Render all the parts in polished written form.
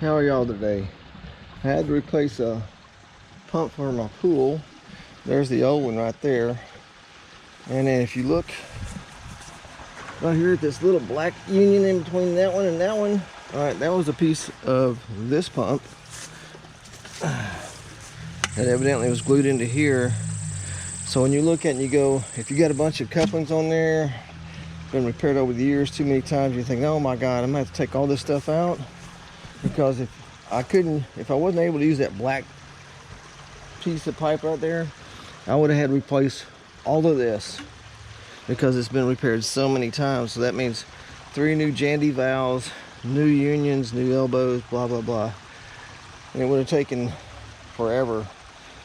How are y'all today? I had to replace a pump for my pool. There's the old one right there. And then if you look right here at this little black union in between that one and that one, all right, that was a piece of this pump that evidently was glued into here. So when you look at it and you go, if you got a bunch of couplings on there, been repaired over the years too many times, you think, oh my God, I'm gonna have to take all this stuff out. Because if I wasn't able to use that black piece of pipe right there, I would have had to replace all of this because it's been repaired so many times. So that means 3 new Jandy valves, new unions, new elbows, blah blah blah, and it would have taken forever.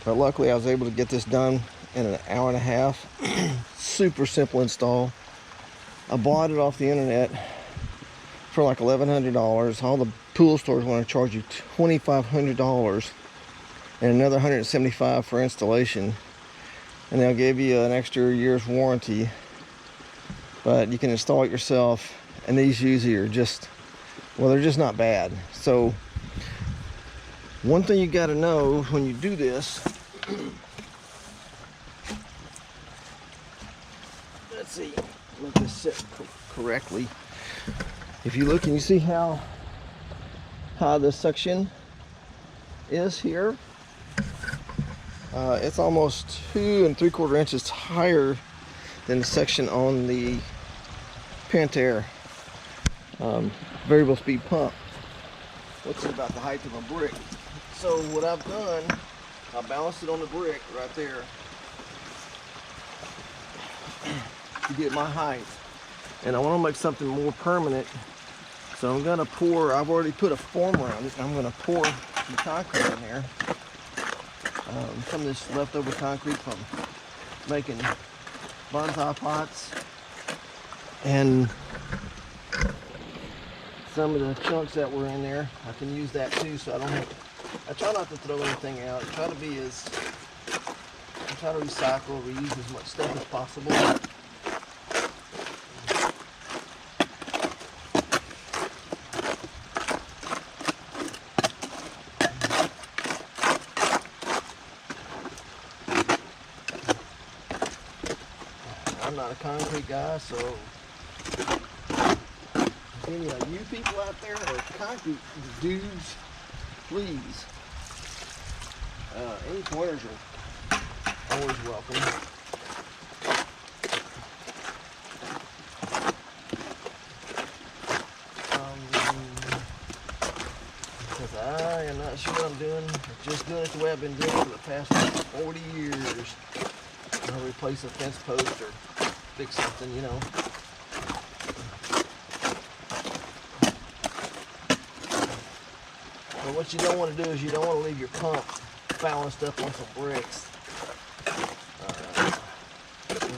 But luckily I was able to get this done in an hour and a half. Super simple install. I bought it off the internet for like $1,100. All the pool stores want to charge you $2,500 and another $175 for installation, and they'll give you an extra year's warranty, but you can install it yourself. And these usually are just, well, they're just not bad. So one thing you got to know when you do this, let's see, let this sit correctly. If you look and you see how the suction is here, it's almost 2 3/4 inches higher than the section on the Pentair variable speed pump, which is about the height of a brick. So what I've done, I balanced it on the brick right there to get my height, and I want to make something more permanent. So I'm gonna pour, I've already put a form around it. I'm gonna pour some concrete in there. Some of this leftover concrete from making bonsai pots, and some of the chunks that were in there, I can use that too. So I try not to throw anything out. I try to recycle, reuse as much stuff as possible. I'm not a concrete guy, so if any of you people out there are concrete dudes, please, any pointers are always welcome. Because I am not sure I'm doing, just doing it the way I've been doing it for the past 40 years. I'll replace a fence post or fix something, you know. But what you don't want to do is you don't want to leave your pump balanced up on some bricks.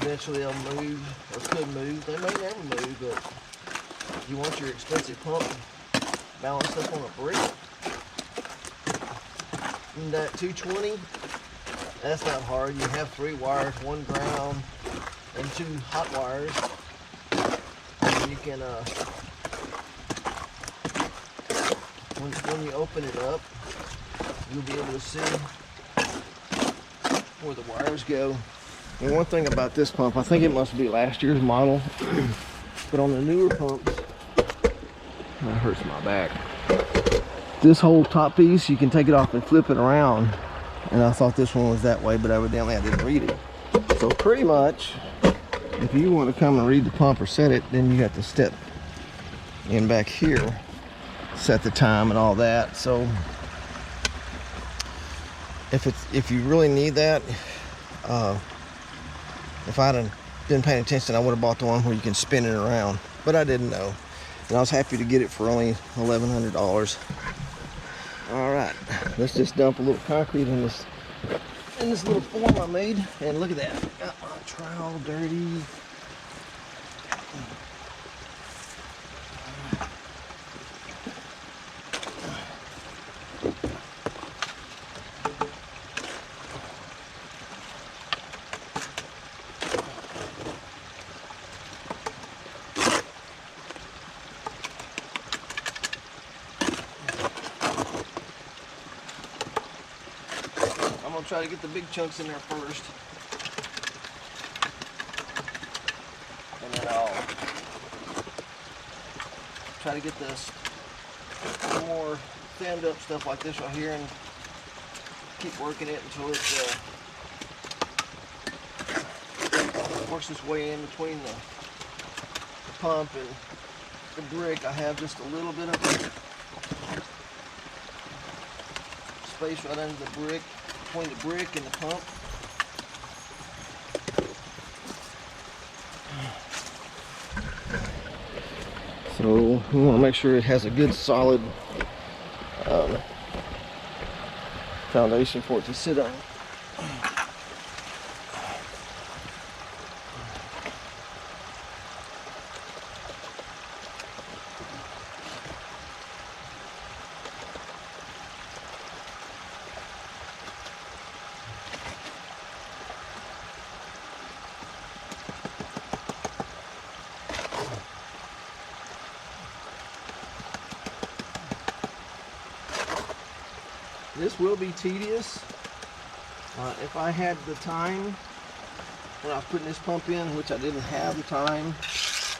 Eventually they'll move, or could move. They may never move, but you want your expensive pump balanced up on a brick. And that 220, that's not hard. You have 3 wires, 1 ground and 2 hot wires. And you can, when you open it up, you'll be able to see where the wires go. And one thing about this pump, I think it must be last year's model, but on the newer pumps, that hurts my back. This whole top piece, you can take it off and flip it around. And I thought this one was that way, but evidently I didn't read it. So pretty much, if you want to come and read the pump or set it, then you have to step in back here, set the time and all that. So if you really need that, if I'd have been paying attention, I would have bought the one where you can spin it around, but I didn't know, and I was happy to get it for only $1,100. All right, let's just dump a little concrete in this little form I made, and look at that. Got my trowel dirty. gonna try to get the big chunks in there first. And then I'll try to get this more thinned up stuff like this right here and keep working it until it works its way in between the pump and the brick. I have just a little bit of space right under the brick, between the brick and the pump. So we want to make sure it has a good solid foundation for it to sit on. This will be tedious. If I had the time when I was putting this pump in, which I didn't have the time,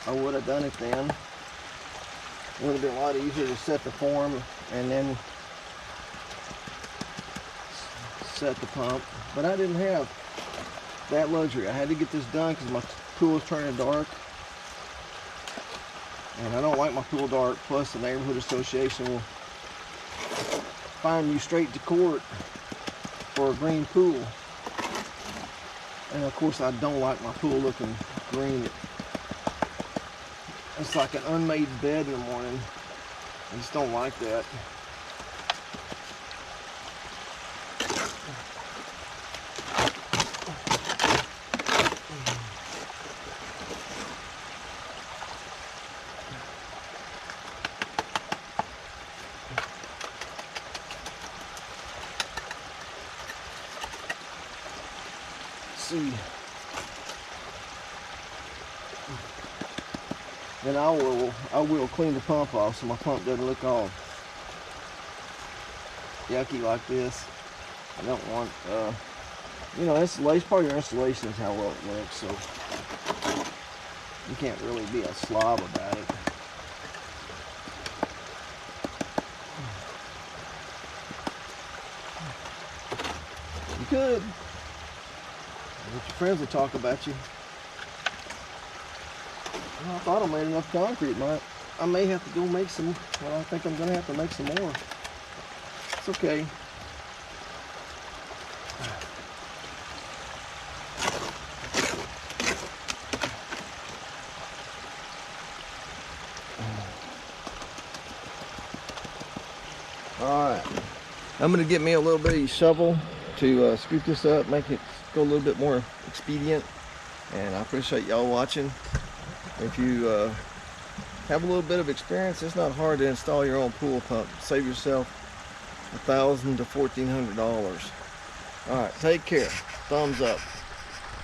I would have done it then. It would have been a lot easier to set the form and then set the pump. But I didn't have that luxury. I had to get this done because my pool was turning dark. And I don't like my pool dark, plus the neighborhood association will find you straight to court for a green pool. And of course I don't like my pool looking green. It's like an unmade bed in the morning. I just don't like that. See, then I will clean the pump off so my pump doesn't look all yucky like this. I don't want you know, installation, part of your installation is how well it looks, so you can't really be a slob about it. You could. Your friends will talk about you. Well, I thought I made enough concrete. I may have to go make some. Well, I think I'm going to have to make some more. It's okay. All right. I'm going to get me a little bitty shovel to scoop this up, make it go a little bit more expedient. And I appreciate y'all watching. If you have a little bit of experience, it's not hard to install your own pool pump. Save yourself $1,000 to $1,400. All right, take care. Thumbs up.